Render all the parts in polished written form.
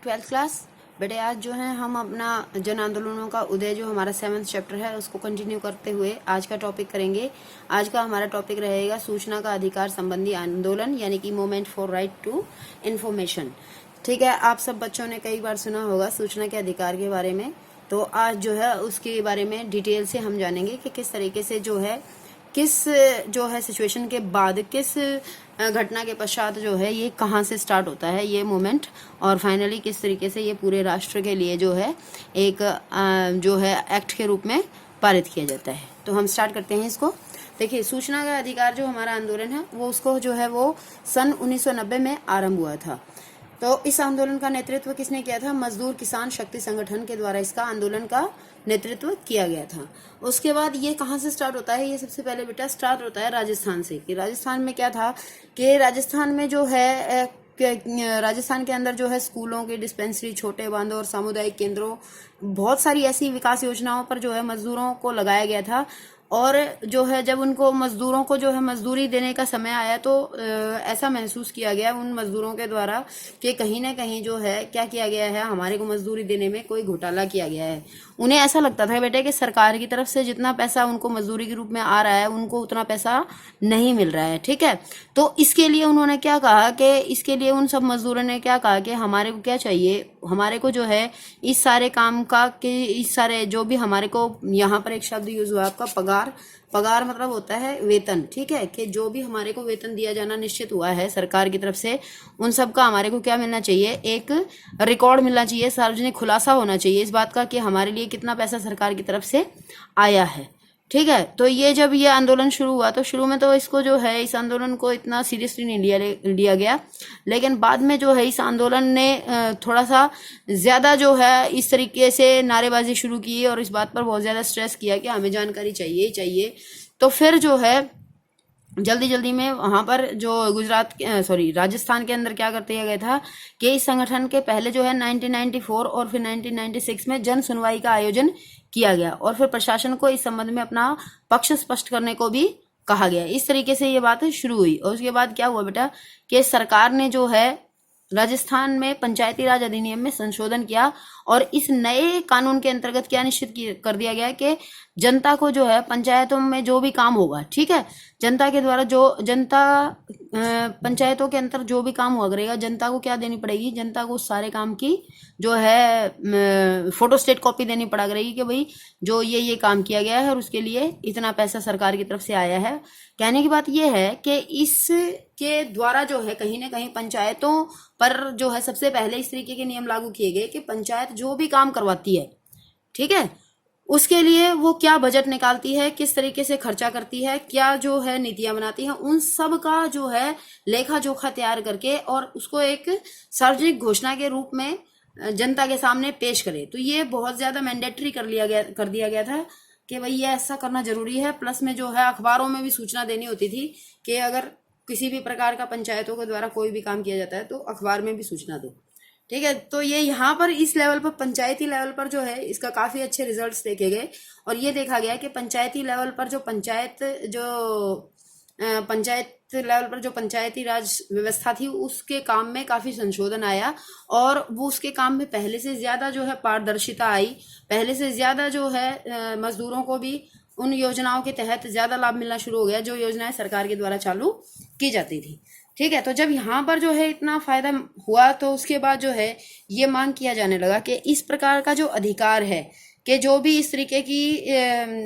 Twelfth class. बेटे आज जो है हम अपना जन आंदोलनों का उदय जो हमारा 7th चैप्टर है उसको कंटिन्यू करते हुए आज का टॉपिक करेंगे। आज का हमारा टॉपिक रहेगा सूचना का अधिकार संबंधी आंदोलन, यानी कि movement for right to information. ठीक है, आप सब बच्चों ने कई बार सुना होगा सूचना के अधिकार के बारे में, तो आज जो है उसके बारे में डिटेल से हम जानेंगे कि किस तरीके से जो है सिचुएशन के बाद किस घटना के पश्चात जो है ये कहाँ से स्टार्ट होता है ये मूवमेंट, और फाइनली किस तरीके से ये पूरे राष्ट्र के लिए जो है एक जो है एक्ट के रूप में पारित किया जाता है। तो हम स्टार्ट करते हैं इसको। देखिए, सूचना का अधिकार जो हमारा आंदोलन है वो उसको जो है वो सन 1990 में आरंभ हुआ था। तो इस आंदोलन का नेतृत्व किसने किया था? मजदूर किसान शक्ति संगठन के द्वारा इसका आंदोलन का नेतृत्व किया गया था। उसके बाद ये कहाँ से स्टार्ट होता है? ये सबसे पहले बेटा स्टार्ट होता है राजस्थान से। कि राजस्थान में क्या था कि राजस्थान में जो है राजस्थान के अंदर जो है स्कूलों की डिस्पेंसरी, छोटे बांधों और सामुदायिक केंद्रों, बहुत सारी ऐसी विकास योजनाओं पर जो है मजदूरों को लगाया गया था। और जो है जब उनको मजदूरों को जो है मजदूरी देने का समय आया तो ऐसा महसूस किया गया उन मजदूरों के द्वारा कि कहीं ना कहीं जो है क्या किया गया है, हमारे को मजदूरी देने में कोई घोटाला किया गया है। उन्हें ऐसा लगता था बेटे कि सरकार की तरफ से जितना पैसा उनको मजदूरी के रूप में आ रहा है उनको उतना पैसा नहीं मिल रहा है। ठीक है, तो इसके लिए उन्होंने क्या कहा कि इसके लिए उन सब मजदूरों ने क्या कहा कि हमारे को क्या चाहिए, हमारे को जो है इस सारे काम का कि इस सारे जो भी हमारे को, यहाँ पर एक शब्द यूज हुआ आपका पगार मतलब होता है वेतन। ठीक है, कि जो भी हमारे को वेतन दिया जाना निश्चित हुआ है सरकार की तरफ से, उन सब का हमारे को क्या मिलना चाहिए, एक रिकॉर्ड मिलना चाहिए, सार्वजनिक खुलासा होना चाहिए इस बात का कि हमारे लिए कितना पैसा सरकार की तरफ से आया है। ठीक है, तो ये जब ये आंदोलन शुरू हुआ तो शुरू में तो इसको जो है इस आंदोलन को इतना सीरियसली नहीं लिया गया, लेकिन बाद में जो है इस आंदोलन ने थोड़ा सा ज़्यादा जो है इस तरीके से नारेबाजी शुरू की और इस बात पर बहुत ज़्यादा स्ट्रेस किया कि हमें जानकारी चाहिए ही चाहिए। तो फिर जो है जल्दी में वहाँ पर जो राजस्थान के अंदर क्या कर दिया गया था कि इस संगठन के पहले जो है 1994 और फिर 1996 में जन सुनवाई का आयोजन किया गया और फिर प्रशासन को इस संबंध में अपना पक्ष स्पष्ट करने को भी कहा गया। इस तरीके से ये बात शुरू हुई। और उसके बाद क्या हुआ बेटा कि सरकार ने जो है राजस्थान में पंचायती राज अधिनियम में संशोधन किया और इस नए कानून के अंतर्गत क्या निश्चित कर दिया गया कि जनता को जो है पंचायतों में जो भी काम होगा, ठीक है, जनता के द्वारा जो पंचायतों के अंदर जो भी काम हुआ करेगा, जनता को क्या देनी पड़ेगी, जनता को सारे काम की जो है फोटोस्टेट कॉपी देनी पड़ा करेगी कि भाई जो ये काम किया गया है और उसके लिए इतना पैसा सरकार की तरफ से आया है। कहने की बात यह है कि इसके द्वारा जो है कहीं ना कहीं पंचायतों पर जो है सबसे पहले इस तरीके के नियम लागू किए गए कि पंचायत जो भी काम करवाती है, ठीक है, उसके लिए वो क्या बजट निकालती है, किस तरीके से खर्चा करती है, क्या जो है नीतियां बनाती है, उन सब का जो है लेखा जोखा तैयार करके और उसको एक सार्वजनिक घोषणा के रूप में जनता के सामने पेश करे। तो ये बहुत ज्यादा मैंडेटरी कर दिया गया था कि भाई ये ऐसा करना जरूरी है। प्लस में जो है अखबारों में भी सूचना देनी होती थी कि अगर किसी भी प्रकार का पंचायतों के द्वारा कोई भी काम किया जाता है तो अखबार में भी सूचना दो। ठीक है, तो ये यहाँ पर इस लेवल पर पंचायती लेवल पर जो है इसका काफी अच्छे रिजल्ट्स देखे गए और ये देखा गया कि पंचायती लेवल पर जो पंचायती राज व्यवस्था थी उसके काम में काफी संशोधन आया और वो उसके काम में पहले से ज्यादा जो है पारदर्शिता आई, पहले से ज्यादा जो है मजदूरों को भी उन योजनाओं के तहत ज्यादा लाभ मिलना शुरू हो गया जो योजनाएं सरकार के द्वारा चालू की जाती थी। ठीक है, तो जब यहाँ पर जो है इतना फायदा हुआ तो उसके बाद जो है ये मांग किया जाने लगा कि इस प्रकार का जो अधिकार है कि जो भी इस तरीके की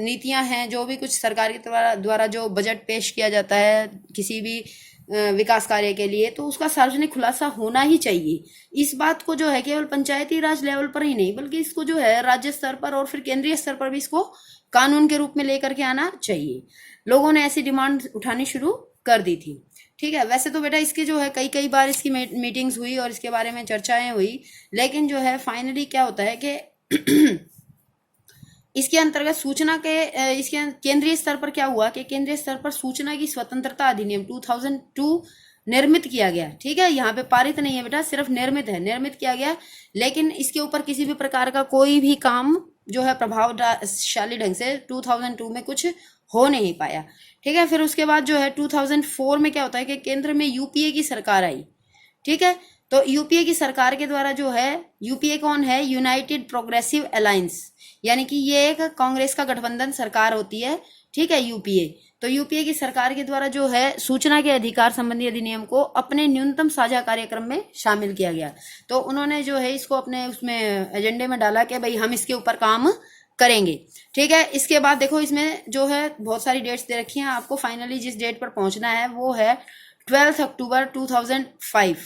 नीतियां हैं, जो भी कुछ सरकार के द्वारा जो बजट पेश किया जाता है किसी भी विकास कार्य के लिए, तो उसका सार्वजनिक खुलासा होना ही चाहिए। इस बात को जो है केवल पंचायती राज लेवल पर ही नहीं बल्कि इसको जो है राज्य स्तर पर और फिर केंद्रीय स्तर पर भी इसको कानून के रूप में लेकर के आना चाहिए। लोगों ने ऐसी डिमांड उठानी शुरू कर दी थी। ठीक है, वैसे तो बेटा इसके जो है कई बार इसकी मीटिंग्स हुई और इसके बारे में चर्चाएं हुई, लेकिन जो है फाइनली क्या होता है कि इसके अंतर्गत इसके केंद्रीय स्तर पर क्या हुआ कि केंद्रीय स्तर पर सूचना की स्वतंत्रता अधिनियम 2002 निर्मित किया गया। ठीक है, यहाँ पे पारित नहीं है बेटा, सिर्फ निर्मित किया गया, लेकिन इसके ऊपर किसी भी प्रकार का कोई भी काम जो है प्रभावशाली ढंग से 2002 में कुछ हो नहीं पाया। ठीक है, फिर उसके बाद जो है 2004 में क्या होता है कि केंद्र में यूपीए की सरकार आई। ठीक है, तो यूपीए की सरकार के द्वारा जो है, यूपीए कौन है, यूनाइटेड प्रोग्रेसिव अलायंस, यानी कि ये एक कांग्रेस का गठबंधन सरकार होती है, ठीक है, यूपीए। तो यूपीए की सरकार के द्वारा जो है सूचना के अधिकार संबंधी अधिनियम को अपने न्यूनतम साझा कार्यक्रम में शामिल किया गया। तो उन्होंने जो है इसको अपने उसमें एजेंडे में डाला कि भाई हम इसके ऊपर काम करेंगे, ठीक है। इसके बाद देखो इसमें जो है बहुत सारी डेट्स दे रखी हैं, आपको फाइनली जिस डेट पर पहुंचना है वो है 12 अक्टूबर 2005,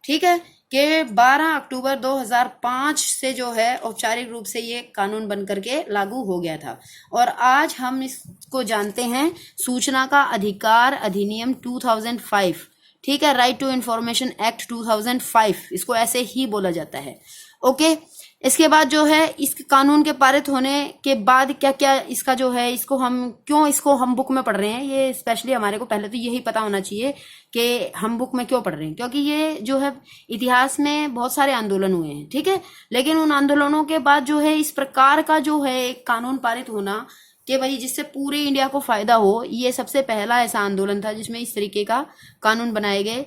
ठीक है, कि 12 अक्टूबर 2005 से जो है औपचारिक रूप से ये कानून बन करके लागू हो गया था। और आज हम इसको जानते हैं सूचना का अधिकार अधिनियम 2005, ठीक है, राइट टू इंफॉर्मेशन एक्ट 2005, इसको ऐसे ही बोला जाता है। ओके, इसके बाद जो है इस कानून के पारित होने के बाद क्या क्या इसका जो है, इसको हम क्यों इसको हम बुक में पढ़ रहे हैं, ये स्पेशली हमारे को पहले तो यही पता होना चाहिए कि हम बुक में क्यों पढ़ रहे हैं, क्योंकि ये जो है इतिहास में बहुत सारे आंदोलन हुए हैं, ठीक है, लेकिन उन आंदोलनों के बाद जो है इस प्रकार का जो है एक कानून पारित होना कि भाई जिससे पूरे इंडिया को फायदा हो, ये सबसे पहला ऐसा आंदोलन था जिसमें इस तरीके का कानून बनाए गए।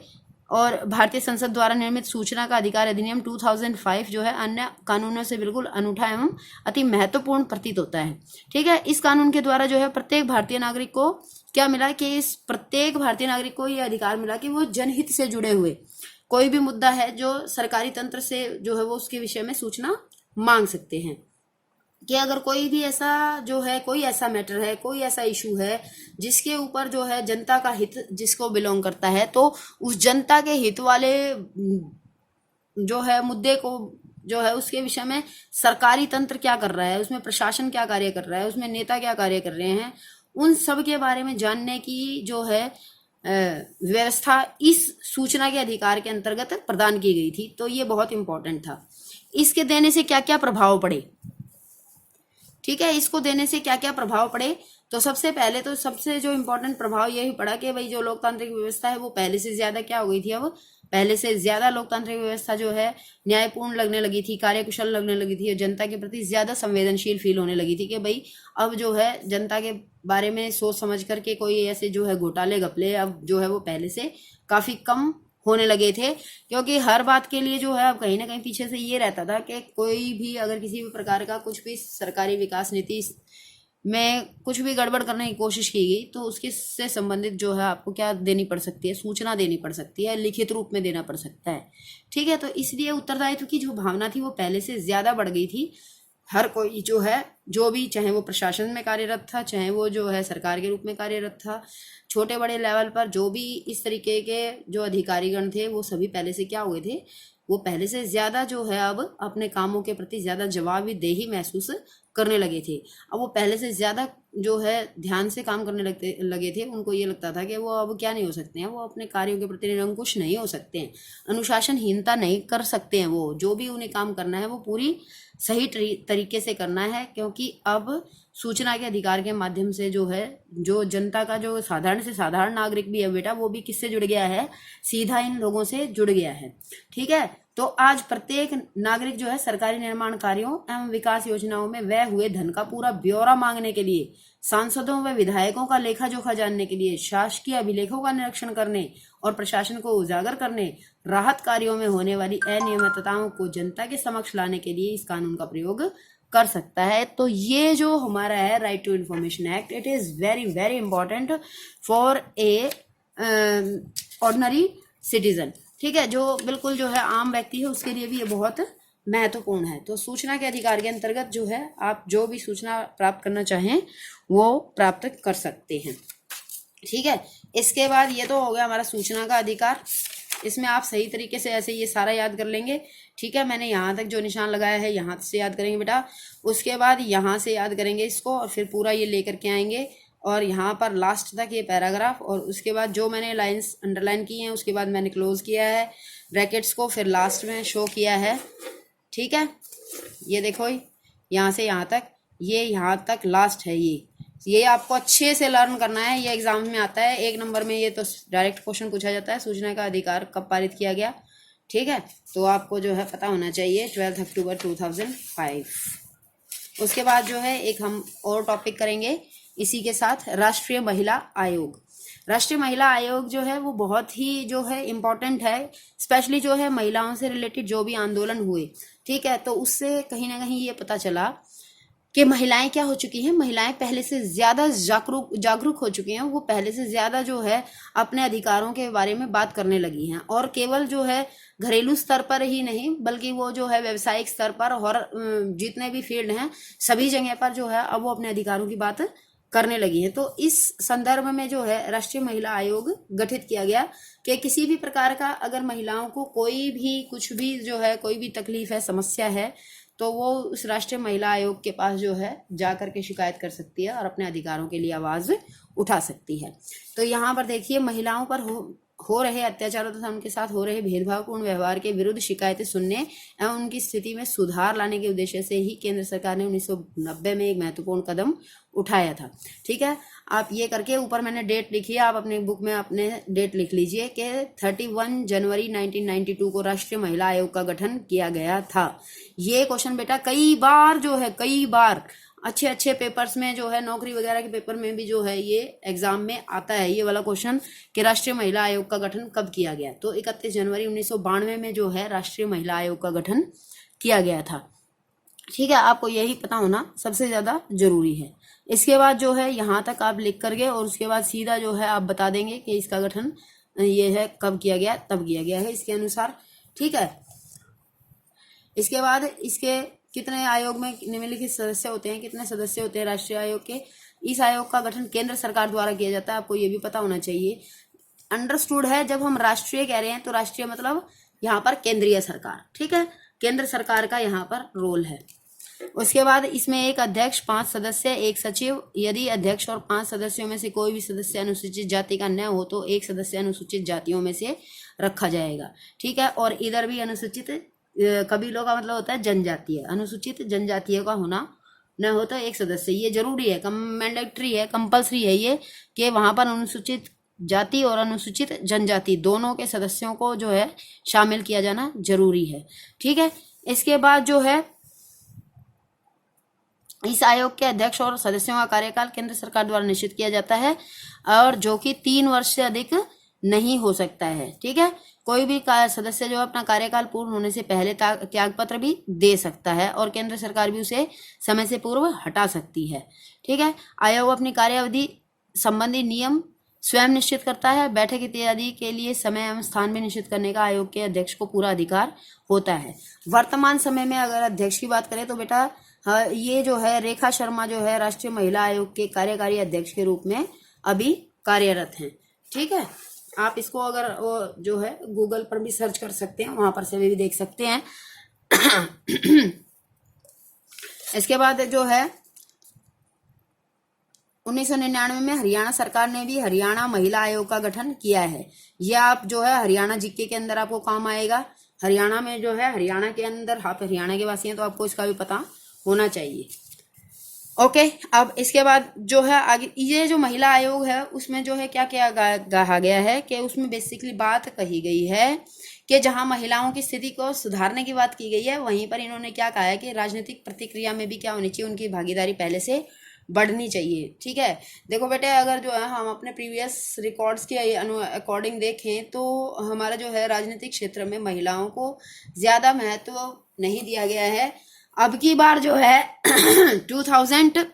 और भारतीय संसद द्वारा निर्मित सूचना का अधिकार अधिनियम 2005 जो है अन्य कानूनों से बिल्कुल अनूठा एवं अति महत्वपूर्ण प्रतीत होता है, ठीक है। इस कानून के द्वारा जो है प्रत्येक भारतीय नागरिक को क्या मिला कि इस प्रत्येक भारतीय नागरिक को यह अधिकार मिला कि वो जनहित से जुड़े हुए कोई भी मुद्दा है जो सरकारी तंत्र से जो है वो उसके विषय में सूचना मांग सकते हैं, कि अगर कोई भी ऐसा जो है कोई ऐसा मैटर है, कोई ऐसा इशू है जिसके ऊपर जो है जनता का हित जिसको बिलोंग करता है, तो उस जनता के हित वाले जो है मुद्दे को जो है उसके विषय में सरकारी तंत्र क्या कर रहा है, उसमें प्रशासन क्या कार्य कर रहा है, उसमें नेता क्या कार्य कर रहे हैं, उन सब के बारे में जानने की जो है व्यवस्था इस सूचना के अधिकार के अंतर्गत प्रदान की गई थी। तो ये बहुत इंपॉर्टेंट था। इसके देने से क्या क्या प्रभाव पड़े, ठीक है, इसको देने से क्या क्या प्रभाव पड़े, तो सबसे पहले तो सबसे जो इम्पोर्टेंट प्रभाव यही पड़ा कि भाई जो लोकतांत्रिक व्यवस्था है वो पहले से ज्यादा क्या हो गई थी, अब पहले से ज्यादा लोकतांत्रिक व्यवस्था जो है न्यायपूर्ण लगने लगी थी, कार्यकुशल लगने लगी थी और जनता के प्रति ज्यादा संवेदनशील फील होने लगी थी कि भाई अब जो है जनता के बारे में सोच समझ करके कोई ऐसे जो है घोटाले घपले अब जो है वो पहले से काफी कम होने लगे थे। क्योंकि हर बात के लिए जो है अब कहीं ना कहीं पीछे से ये रहता था कि कोई भी अगर किसी भी प्रकार का कुछ भी सरकारी विकास नीति में कुछ भी गड़बड़ करने की कोशिश की गई तो उसके से संबंधित जो है आपको क्या देनी पड़ सकती है, सूचना देनी पड़ सकती है, लिखित रूप में देना पड़ सकता है, ठीक है। तो इसलिए उत्तरदायित्व की जो भावना थी वो पहले से ज्यादा बढ़ गई थी। हर कोई जो है जो भी चाहे वो प्रशासन में कार्यरत था, चाहे वो जो है सरकार के रूप में कार्यरत था, छोटे बड़े लेवल पर जो भी इस तरीके के जो अधिकारीगण थे वो सभी पहले से क्या हुए थे, वो पहले से ज्यादा जो है अब अपने कामों के प्रति ज्यादा जवाबदेही महसूस करने लगे थे। अब वो पहले से ज्यादा जो है ध्यान से काम करने लगे थे। उनको ये लगता था कि वो अब क्या नहीं हो सकते हैं, वो अपने कार्यों के प्रति निरंकुश नहीं हो सकते हैं, अनुशासनहीनता नहीं कर सकते हैं, वो जो भी उन्हें काम करना है वो पूरी सही तरीके से करना है। क्योंकि अब सूचना के अधिकार के माध्यम से जो है जो जनता का जो साधारण से साधारण नागरिक भी है बेटा, वो भी किससे जुड़ गया है, सीधा इन लोगों से जुड़ गया है, ठीक है। तो आज प्रत्येक नागरिक जो है सरकारी निर्माण कार्यों एवं विकास योजनाओं में व्यय हुए धन का पूरा ब्यौरा मांगने के लिए, सांसदों व विधायकों का लेखा जोखा जानने के लिए, शासकीय अभिलेखों का निरीक्षण करने और प्रशासन को उजागर करने, राहत कार्यों में होने वाली अनियमितताओं को जनता के समक्ष लाने के लिए इस कानून का प्रयोग कर सकता है। तो ये जो हमारा है right to information act, it is very very important for a ordinary citizen, ठीक है, जो बिल्कुल जो है आम व्यक्ति है उसके लिए भी ये बहुत महत्वपूर्ण है। तो सूचना के अधिकार के अंतर्गत जो है आप जो भी सूचना प्राप्त करना चाहें वो प्राप्त कर सकते हैं, ठीक है। इसके बाद ये तो हो गया हमारा सूचना का अधिकार। इसमें आप सही तरीके से ऐसे ये सारा याद कर लेंगे, ठीक है। मैंने यहाँ तक जो निशान लगाया है यहाँ से याद करेंगे बेटा, उसके बाद यहाँ से याद करेंगे इसको और फिर पूरा ये लेकर के आएंगे और यहाँ पर लास्ट तक ये पैराग्राफ, और उसके बाद जो मैंने लाइंस अंडरलाइन की हैं उसके बाद मैंने क्लोज किया है ब्रैकेट्स को, फिर लास्ट में शो किया है, ठीक है। ये देखो यहाँ से यहाँ तक, ये यहाँ तक लास्ट है। ये आपको अच्छे से लर्न करना है, ये एग्जाम में आता है 1 नंबर में, ये तो डायरेक्ट क्वेश्चन पूछा जाता है, सूचना का अधिकार कब पारित किया गया, ठीक है। तो आपको जो है पता होना चाहिए 12 अक्टूबर 2005। उसके बाद जो है एक हम और टॉपिक करेंगे इसी के साथ, राष्ट्रीय महिला आयोग। राष्ट्रीय महिला आयोग जो है वो बहुत ही जो है इम्पोर्टेंट है, स्पेशली जो है महिलाओं से रिलेटेड जो भी आंदोलन हुए, ठीक है, तो उससे कहीं ना कहीं ये पता चला कि महिलाएं क्या हो चुकी हैं, महिलाएं पहले से ज्यादा जागरूक हो चुकी हैं, वो पहले से ज्यादा जो है अपने अधिकारों के बारे में बात करने लगी हैं, और केवल जो है घरेलू स्तर पर ही नहीं बल्कि वो जो है व्यावसायिक स्तर पर और जितने भी फील्ड हैं सभी जगह पर जो है अब वो अपने अधिकारों की बात करने लगी है। तो इस संदर्भ में जो है राष्ट्रीय महिला आयोग गठित किया गया कि किसी भी प्रकार का अगर महिलाओं को कोई भी कुछ भी जो है कोई भी तकलीफ है, समस्या है, तो वो उस राष्ट्रीय महिला आयोग के पास जो है जा करके शिकायत कर सकती है और अपने अधिकारों के लिए आवाज उठा सकती है। तो यहाँ पर देखिए महिलाओं पर हो रहे अत्याचारों तथा उनके साथ हो रहे भेदभावपूर्ण व्यवहार के विरुद्ध शिकायतें सुनने एवं उनकी स्थिति में सुधार लाने के उद्देश्य से ही केंद्र सरकार ने 1990 में एक महत्वपूर्ण कदम उठाया था। ठीक है, आप ये करके ऊपर मैंने डेट लिखी है, आप अपने बुक में अपने डेट लिख लीजिए कि 31 जनवरी 1992 को राष्ट्रीय महिला आयोग का गठन किया गया था। ये क्वेश्चन बेटा कई बार जो है कई बार अच्छे अच्छे पेपर्स में जो है नौकरी वगैरह के पेपर में भी जो है ये एग्जाम में आता है, ये वाला क्वेश्चन कि राष्ट्रीय महिला आयोग का गठन कब किया गया। तो 31 जनवरी 1992 में जो है राष्ट्रीय महिला आयोग का गठन किया गया था। ठीक है, आपको यही पता होना सबसे ज्यादा जरूरी है। इसके बाद जो है यहाँ तक आप लिख करके और उसके बाद सीधा जो है आप बता देंगे कि इसका गठन ये है कब किया गया, तब किया गया है इसके अनुसार। ठीक है, इसके बाद इसके कितने आयोग में निम्नलिखित सदस्य होते हैं, कितने सदस्य होते हैं राष्ट्रीय आयोग के। इस आयोग का गठन केंद्र सरकार द्वारा किया जाता है, आपको ये भी पता होना चाहिए। अंडरस्टूड है, जब हम राष्ट्रीय कह रहे हैं तो राष्ट्रीय मतलब यहाँ पर केंद्रीय सरकार। ठीक है, केंद्र सरकार का यहाँ पर रोल है। उसके बाद इसमें एक अध्यक्ष, 5 सदस्य, एक सचिव। यदि अध्यक्ष और 5 सदस्यों में से कोई भी सदस्य अनुसूचित जाति का न हो तो एक सदस्य अनुसूचित जातियों में से रखा जाएगा। ठीक है, और इधर भी अनुसूचित कबीलों का मतलब होता है जनजातीय, अनुसूचित जनजातीय का होना न हो तो एक सदस्य, ये जरूरी है, मैंडेटरी है, कंपल्सरी है ये कि वहां पर अनुसूचित जाति और अनुसूचित जनजाति दोनों के सदस्यों को जो है शामिल किया जाना जरूरी है। ठीक है, इसके बाद जो है इस आयोग के अध्यक्ष और सदस्यों का कार्यकाल केंद्र सरकार द्वारा निश्चित किया जाता है और जो कि 3 वर्ष से अधिक नहीं हो सकता है। ठीक है, कोई भी सदस्य जो अपना कार्यकाल पूर्ण होने से पहले त्याग पत्र भी दे सकता है और केंद्र सरकार भी उसे समय से पूर्व हटा सकती है। ठीक है, आयोग अपनी कार्यावधि संबंधी नियम स्वयं निश्चित करता है। बैठक इत्यादि के लिए समय एवं स्थान भी निश्चित करने का आयोग के अध्यक्ष को पूरा अधिकार होता है। वर्तमान समय में अगर अध्यक्ष की बात करें तो बेटा ये जो है रेखा शर्मा जो है राष्ट्रीय महिला आयोग के कार्यकारी अध्यक्ष के रूप में अभी कार्यरत हैं। ठीक है, आप इसको अगर जो है गूगल पर भी सर्च कर सकते हैं, वहां पर से भी देख सकते हैं। इसके बाद जो है 1999 में हरियाणा सरकार ने भी हरियाणा महिला आयोग का गठन किया है। यह आप जो है हरियाणा जीके के अंदर आपको काम आएगा। हरियाणा में जो है हरियाणा के अंदर, आप हरियाणा के वासी हैं तो आपको इसका भी पता होना चाहिए। ओके, अब इसके बाद जो है आगे ये जो महिला आयोग है उसमें जो है क्या क्या कहा गया है कि उसमें बेसिकली बात कही गई है कि जहां महिलाओं की स्थिति को सुधारने की बात की गई है, वहीं पर इन्होंने क्या कहा है कि राजनीतिक प्रतिक्रिया में भी क्या होनी चाहिए, उनकी भागीदारी पहले से बढ़नी चाहिए। ठीक है, देखो बेटे अगर जो है हम अपने प्रीवियस रिकॉर्ड्स के अकॉर्डिंग देखें तो हमारा जो है राजनीतिक क्षेत्र में महिलाओं को ज्यादा महत्व नहीं दिया गया है। अब की बार जो है 2000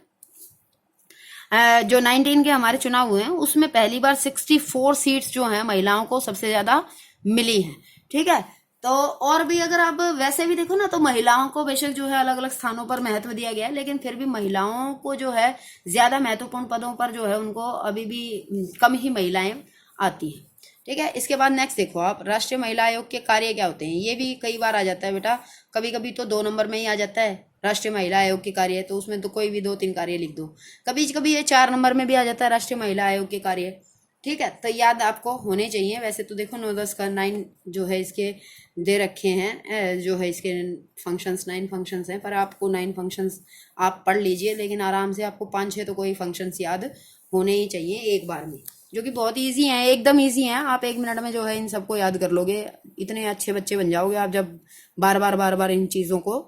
जो 19 के हमारे चुनाव हुए हैं उसमें पहली बार 64 सीट्स जो हैं महिलाओं को सबसे ज्यादा मिली हैं। ठीक है, तो और भी अगर आप वैसे भी देखो ना तो महिलाओं को बेशक जो है अलग अलग स्थानों पर महत्व दिया गया है, लेकिन फिर भी महिलाओं को जो है ज्यादा महत्वपूर्ण पदों पर जो है उनको अभी भी कम ही महिलाएं आती हैं। ठीक है, इसके बाद नेक्स्ट देखो आप राष्ट्रीय महिला आयोग के कार्य क्या होते हैं। ये भी कई बार आ जाता है बेटा, कभी कभी तो 2 नंबर में ही आ जाता है राष्ट्रीय महिला आयोग के कार्य, तो उसमें तो कोई भी 2-3 कार्य लिख दो। कभी कभी ये 4 नंबर में भी आ जाता है राष्ट्रीय महिला आयोग के कार्य। ठीक है, तो याद आपको होने चाहिए। वैसे तो देखो 9-10 का 9 जो है इसके दे रखे हैं, जो है इसके फंक्शंस 9 फंक्शंस हैं, पर आपको 9 फंक्शंस आप पढ़ लीजिए, लेकिन आराम से आपको 5-6 तो कोई फंक्शंस याद होने ही चाहिए एक बार में, जो कि बहुत ईजी हैं, एकदम ईजी हैं। आप 1 मिनट में जो है इन सबको याद कर लोगे। इतने अच्छे बच्चे बन जाओगे आप जब बार बार इन चीज़ों को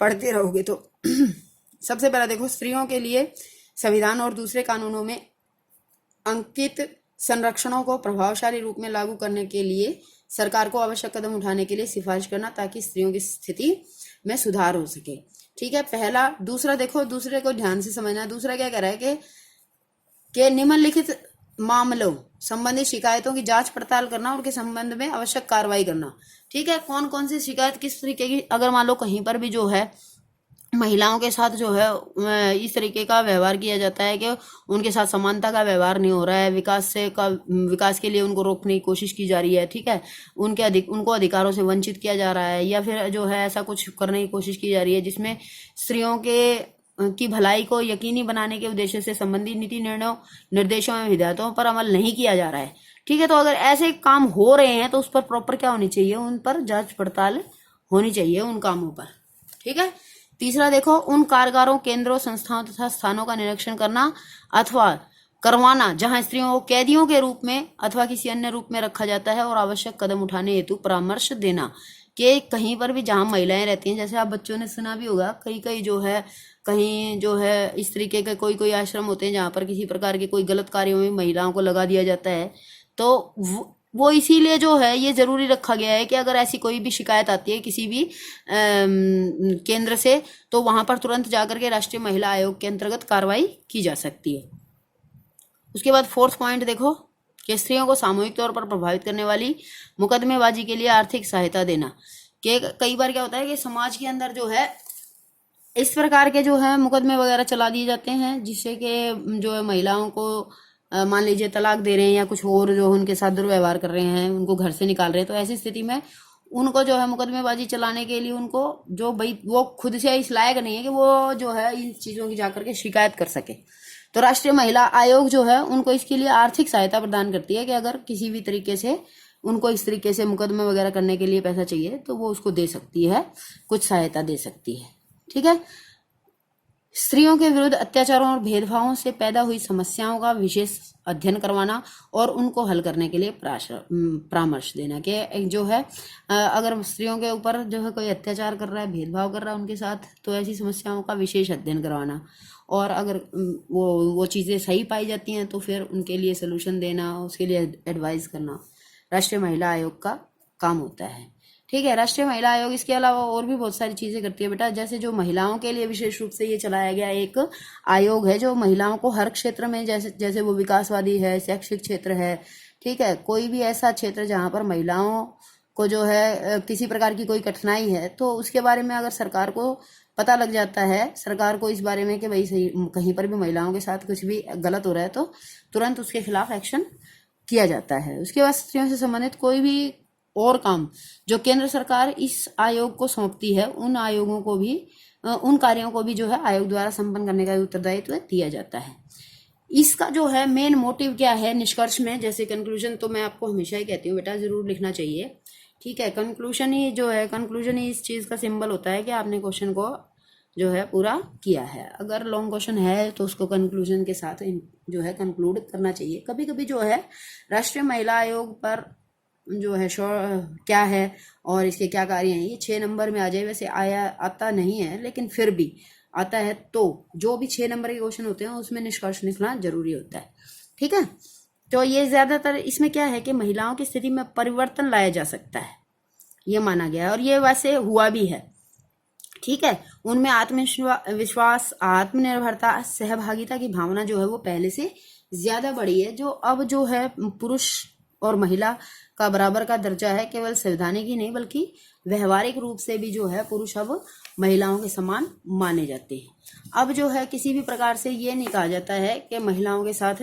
पढ़ते रहोगे तो। सबसे पहला देखो स्त्रियों के लिए संविधान और दूसरे कानूनों में अंकित संरक्षणों को प्रभावशाली रूप में लागू करने के लिए सरकार को आवश्यक कदम उठाने के लिए सिफारिश करना, ताकि स्त्रियों की स्थिति में सुधार हो सके। ठीक है, पहला। दूसरा देखो, दूसरे को ध्यान से समझना। दूसरा क्या कह रहा है कि निम्नलिखित मामलों संबंधी शिकायतों की जांच पड़ताल करना और उनके संबंध में आवश्यक कार्रवाई करना। ठीक है, कौन कौन सी शिकायत किस तरीके की, अगर मान लो कहीं पर भी जो है महिलाओं के साथ जो है इस तरीके का व्यवहार किया जाता है कि उनके साथ समानता का व्यवहार नहीं हो रहा है, विकास के लिए उनको रोकने की कोशिश की जा रही है। ठीक है, उनको अधिकारों से वंचित किया जा रहा है, या फिर जो है ऐसा कुछ करने की कोशिश की जा रही है जिसमें स्त्रियों की भलाई को यकीनी बनाने के उद्देश्य से संबंधित नीति निर्णयों, निर्देशों एवं हिदायतों पर अमल नहीं किया जा रहा है। ठीक है, तो अगर ऐसे काम हो रहे हैं तो उस पर प्रॉपर क्या होनी चाहिए, उन पर जांच पड़ताल होनी चाहिए उन कामों पर। ठीक है, तीसरा देखो, उन कारागारों, केंद्रों, संस्थाओं तथा स्थानों का निरीक्षण करना अथवा करवाना जहां स्त्रियों को कैदियों के रूप में अथवा किसी अन्य रूप में रखा जाता है, और आवश्यक कदम उठाने हेतु परामर्श देना कि कहीं पर भी जहां महिलाएं रहती हैं, जैसे आप बच्चों ने सुना भी होगा, कहीं जो है कहीं जो है इस तरीके के कोई आश्रम होते हैं जहां पर किसी प्रकार के कोई गलत कार्यों में महिलाओं को लगा दिया जाता है। तो वो इसीलिए जो है ये जरूरी रखा गया है कि अगर ऐसी कोई भी शिकायत आती है किसी भी केंद्र से, तो वहां पर तुरंत जाकर के राष्ट्रीय महिला आयोग के अंतर्गत कार्रवाई की जा सकती है। उसके बाद फोर्थ पॉइंट देखो कि स्त्रियों को सामूहिक तौर पर प्रभावित करने वाली मुकदमेबाजी के लिए आर्थिक सहायता देना। कि कई बार क्या होता है कि समाज के अंदर जो है इस प्रकार के जो है मुकदमे वगैरह चला दिए जाते हैं, जिससे कि जो है महिलाओं को मान लीजिए तलाक दे रहे हैं या कुछ और जो उनके साथ दुर्व्यवहार कर रहे हैं, उनको घर से निकाल रहे हैं, तो ऐसी स्थिति में उनको जो है मुकदमेबाजी चलाने के लिए उनको जो भाई वो खुद से इस लायक नहीं है कि वो जो है इन चीज़ों की जाकर के शिकायत कर सके, तो राष्ट्रीय महिला आयोग जो है उनको इसके लिए आर्थिक सहायता प्रदान करती है कि अगर किसी भी तरीके से उनको इस तरीके से मुकदमे वगैरह करने के लिए पैसा चाहिए तो वो उसको दे सकती है, कुछ सहायता दे सकती है। ठीक है, स्त्रियों के विरुद्ध अत्याचारों और भेदभावों से पैदा हुई समस्याओं का विशेष अध्ययन करवाना और उनको हल करने के लिए परामर्श देना कि जो है अगर स्त्रियों के ऊपर जो है कोई अत्याचार कर रहा है, भेदभाव कर रहा है उनके साथ, तो ऐसी समस्याओं का विशेष अध्ययन करवाना, और अगर वो चीज़ें सही पाई जाती हैं तो फिर उनके लिए सलूशन देना, उसके लिए एडवाइस करना राष्ट्रीय महिला आयोग का काम होता है। ठीक है, राष्ट्रीय महिला आयोग इसके अलावा और भी बहुत सारी चीज़ें करती है बेटा, जैसे जो महिलाओं के लिए विशेष रूप से ये चलाया गया एक आयोग है जो महिलाओं को हर क्षेत्र में, जैसे वो विकासवादी है, शैक्षिक क्षेत्र है, ठीक है, कोई भी ऐसा क्षेत्र जहाँ पर महिलाओं को जो है किसी प्रकार की कोई कठिनाई है, तो उसके बारे में अगर सरकार को पता लग जाता है, सरकार को इस बारे में कि भाई सही कहीं पर भी महिलाओं के साथ कुछ भी गलत हो रहा है, तो तुरंत उसके खिलाफ एक्शन किया जाता है। उसके बाद स्त्रियों से संबंधित कोई भी और काम जो केंद्र सरकार इस आयोग को सौंपती है, उन आयोगों को भी उन कार्यों को भी जो है आयोग द्वारा संपन्न करने का उत्तरदायित्व दिया जाता है। इसका जो है मेन मोटिव क्या है निष्कर्ष में, जैसे कंक्लूजन तो मैं आपको हमेशा ही कहती हूँ बेटा जरूर लिखना चाहिए। ठीक है, कंक्लूजन ही जो है, कंक्लूजन ही इस चीज़ का सिंबल होता है कि आपने क्वेश्चन को जो है पूरा किया है। अगर लॉन्ग क्वेश्चन है तो उसको कंक्लूजन के साथ जो है कंक्लूड करना चाहिए। कभी कभी जो है राष्ट्रीय महिला आयोग पर जो है क्या है और इसके क्या कार्य हैं, ये 6 नंबर में आ जाए, वैसे आता नहीं है लेकिन फिर भी आता है, तो जो भी 6 नंबर के क्वेश्चन होते हैं उसमें निष्कर्ष निकलना जरूरी होता है। ठीक है, तो ये ज्यादातर इसमें क्या है कि महिलाओं की स्थिति में परिवर्तन लाया जा सकता है, ये माना गया है और ये वैसे हुआ भी है। ठीक है, उनमें आत्मविश्वास, आत्मनिर्भरता, सहभागिता की भावना जो है वो पहले से ज्यादा बढ़ी है। जो अब जो है पुरुष और महिला का बराबर का दर्जा है, केवल संवैधानिक ही नहीं बल्कि व्यवहारिक रूप से भी जो है पुरुष अब महिलाओं के समान माने जाते हैं। अब जो है किसी भी प्रकार से ये नहीं कहा जाता है कि महिलाओं के साथ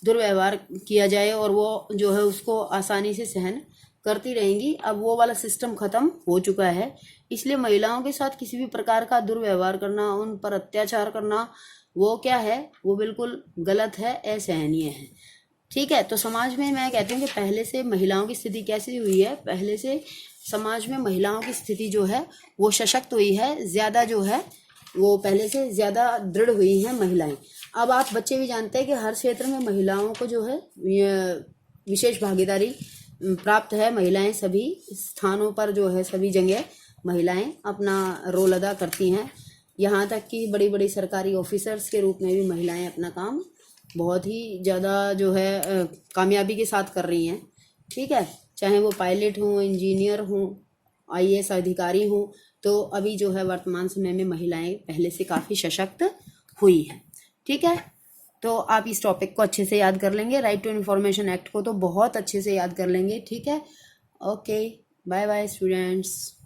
दुर्व्यवहार किया जाए और वो जो है उसको आसानी से सहन करती रहेंगी। अब वो वाला सिस्टम खत्म हो चुका है, इसलिए महिलाओं के साथ किसी भी प्रकार का दुर्व्यवहार करना, उन पर अत्याचार करना, वो क्या है, वो बिल्कुल गलत है, असहनीय है। ठीक है, तो समाज में मैं कहती हूँ कि पहले से महिलाओं की स्थिति कैसी हुई है, पहले से समाज में महिलाओं की स्थिति जो है वो सशक्त हुई है, ज्यादा जो है वो पहले से ज्यादा दृढ़ हुई हैं महिलाएं। अब आप बच्चे भी जानते हैं कि हर क्षेत्र में महिलाओं को जो है विशेष भागीदारी प्राप्त है। महिलाएं सभी स्थानों पर जो है सभी जगह महिलाएं अपना रोल अदा करती हैं, यहाँ तक कि बड़ी बड़ी सरकारी ऑफिसर्स के रूप में भी महिलाएं अपना काम बहुत ही ज़्यादा जो है कामयाबी के साथ कर रही हैं। ठीक है, चाहे वो पायलट हों, इंजीनियर हों, आईएएस अधिकारी हों, तो अभी जो है वर्तमान समय में महिलाएं पहले से काफ़ी सशक्त हुई हैं। ठीक है, तो आप इस टॉपिक को अच्छे से याद कर लेंगे। राइट टू इन्फॉर्मेशन एक्ट को तो बहुत अच्छे से याद कर लेंगे। ठीक है, ओके, बाय बाय स्टूडेंट्स।